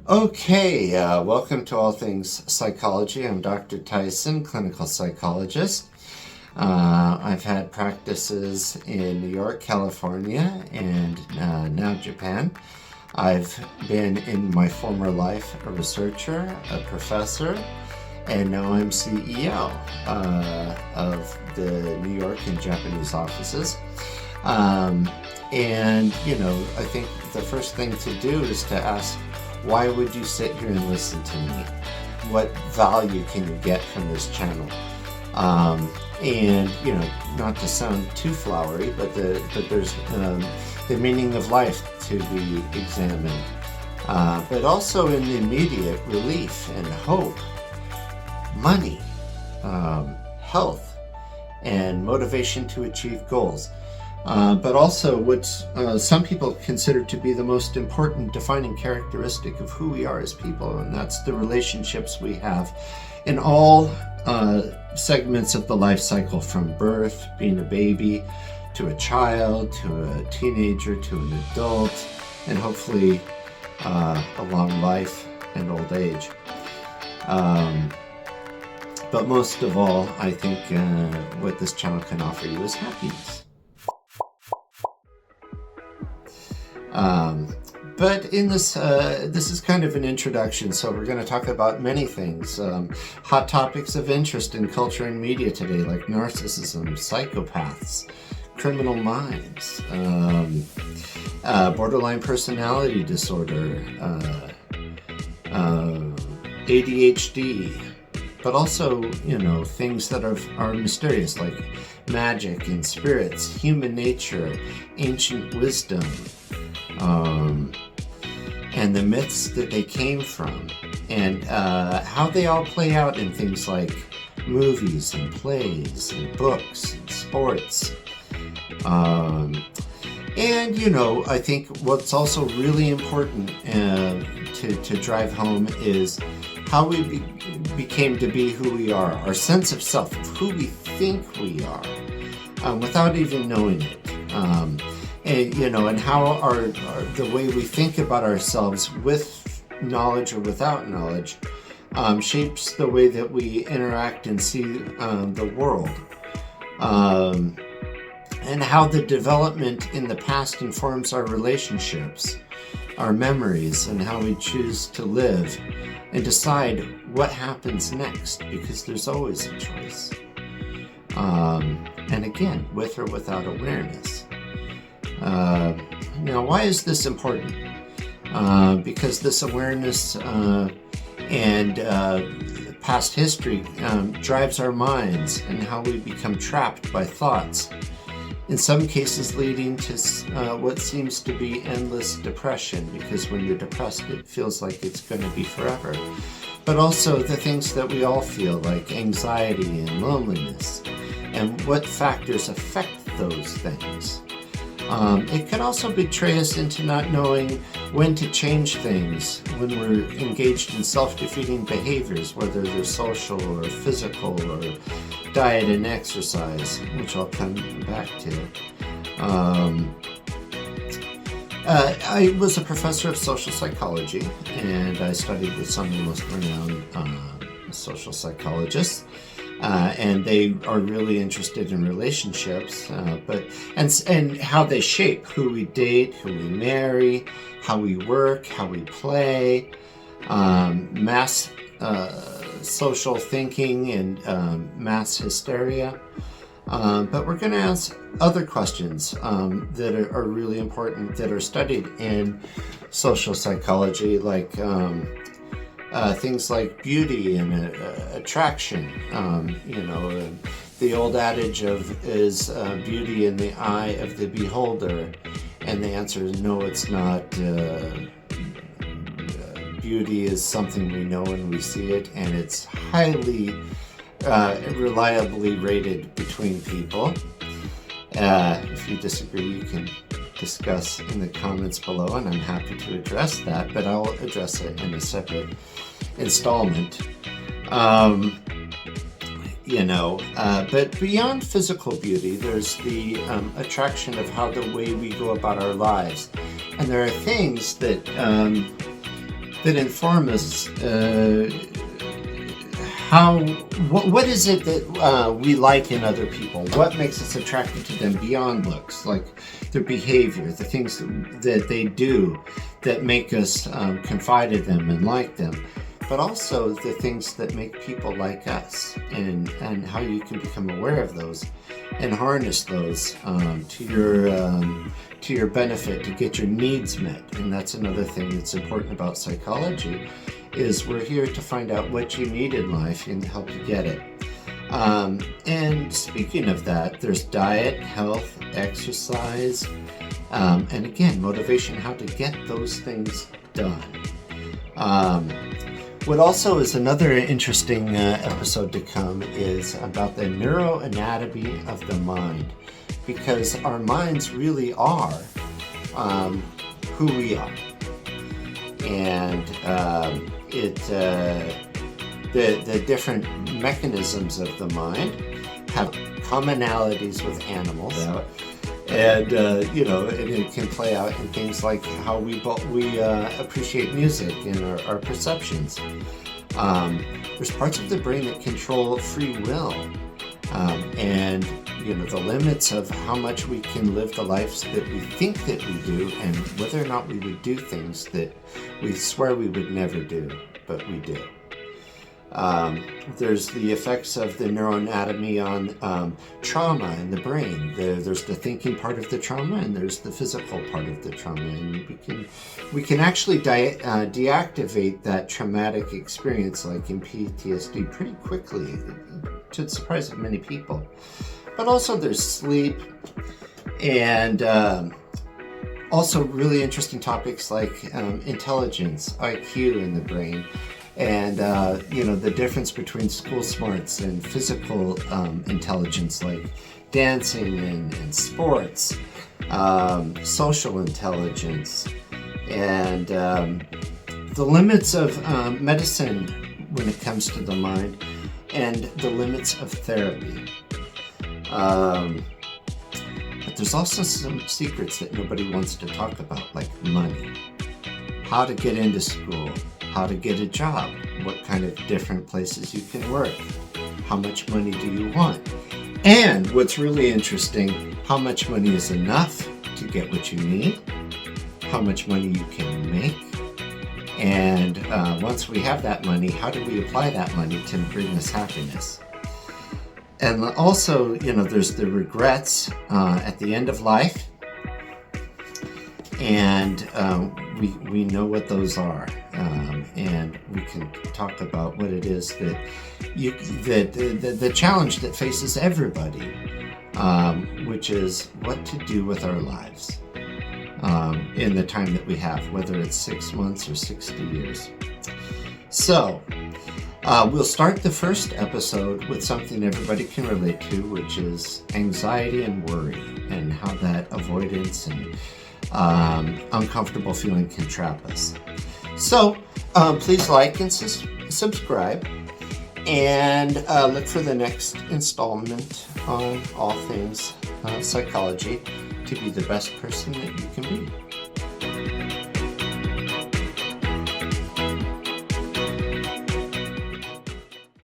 Okay, welcome to All Things Psychology. I'm Dr. Tyson, clinical psychologist. I've had practices in New York, California, and now Japan. I've been in my former life a researcher, a professor, and now I'm CEO of the New York and Japanese offices. And, I think the first thing to do is to ask, why would you sit here and listen to me? What value can you get from this channel? And, not to sound too flowery, but there's the meaning of life to be examined. But also in the immediate relief and hope, money, health, and motivation to achieve goals. But also what some people consider to be the most important defining characteristic of who we are as people, and that's the relationships we have in all segments of the life cycle, from birth, being a baby, to a child, to a teenager, to an adult, and hopefully a long life and old age. But most of all, I think what this channel can offer you is happiness. But in this is kind of an introduction, so we're going to talk about many things. Hot topics of interest in culture and media today, like narcissism, psychopaths, criminal minds, borderline personality disorder, ADHD, but also, things that are mysterious, like magic and spirits, human nature, ancient wisdom, and the myths that they came from, and how they all play out in things like movies and plays and books and sports. And I think what's also really important to drive home is how we became to be who we are, our sense of self, of who we think we are, without even knowing it. And how the way we think about ourselves, with knowledge or without knowledge, shapes the way that we interact and see the world. And how the development in the past informs our relationships, our memories, and how we choose to live and decide what happens next, because there's always a choice. And again, with or without awareness. Now, why is this important? Because this awareness and past history drives our minds and how we become trapped by thoughts, in some cases leading to what seems to be endless depression, because when you're depressed it feels like it's going to be forever. But also the things that we all feel, like anxiety and loneliness, and what factors affect those things. It can also betray us into not knowing when to change things when we're engaged in self-defeating behaviors, whether they're social or physical or diet and exercise, which I'll come back to. I was a professor of social psychology, and I studied with some of the most renowned social psychologists. And they are really interested in relationships, and how they shape who we date, who we marry, how we work, how we play, mass social thinking, and mass hysteria. But we're going to ask other questions that are really important, that are studied in social psychology, like things like beauty and attraction. The old adage is beauty in the eye of the beholder, and the answer is no, it's not. Beauty is something we know when we see it, and it's highly reliably rated between people. If you disagree, you can discuss in the comments below, and I'm happy to address that, but I'll address it in a separate installment. But beyond physical beauty, there's the attraction of how the way we go about our lives. And there are things that that inform us what is it that we like in other people? What makes us attracted to them beyond looks, like their behavior, the things that they do that make us confide in them and like them, but also the things that make people like us, and how you can become aware of those and harness those to your benefit, to get your needs met. And that's another thing that's important about psychology, is we're here to find out what you need in life and help you get it. And speaking of that, there's diet, health, exercise, and again, motivation, how to get those things done. What also is another interesting episode to come is about the neuroanatomy of the mind, because our minds really are who we are. And the different mechanisms of the mind have commonalities with animals, and and it can play out in things like how we appreciate music and our perceptions. There's parts of the brain that control free will, and the limits of how much we can live the lives that we think that we do, and whether or not we would do things that we swear we would never do, but we do. There's the effects of the neuroanatomy on trauma in the brain. There's the thinking part of the trauma, and there's the physical part of the trauma. And we can actually deactivate that traumatic experience, like in PTSD, pretty quickly, to the surprise of many people. But also there's sleep, and also really interesting topics like intelligence, IQ in the brain, and the difference between school smarts and physical intelligence, like dancing and sports, social intelligence, and the limits of medicine when it comes to the mind, and the limits of therapy. But there's also some secrets that nobody wants to talk about, like money, how to get into school, how to get a job, what kind of different places you can work, how much money do you want, and what's really interesting, how much money is enough to get what you need, how much money you can make, and once we have that money, how do we apply that money to bring us happiness? And also, there's the regrets at the end of life, and we know what those are, and we can talk about what it is that the challenge that faces everybody, which is what to do with our lives in the time that we have, whether it's 6 months or 60 years. So we'll start the first episode with something everybody can relate to, which is anxiety and worry, and how that avoidance and uncomfortable feeling can trap us. So please like and subscribe, and look for the next installment on all things psychology to be the best person that you can be.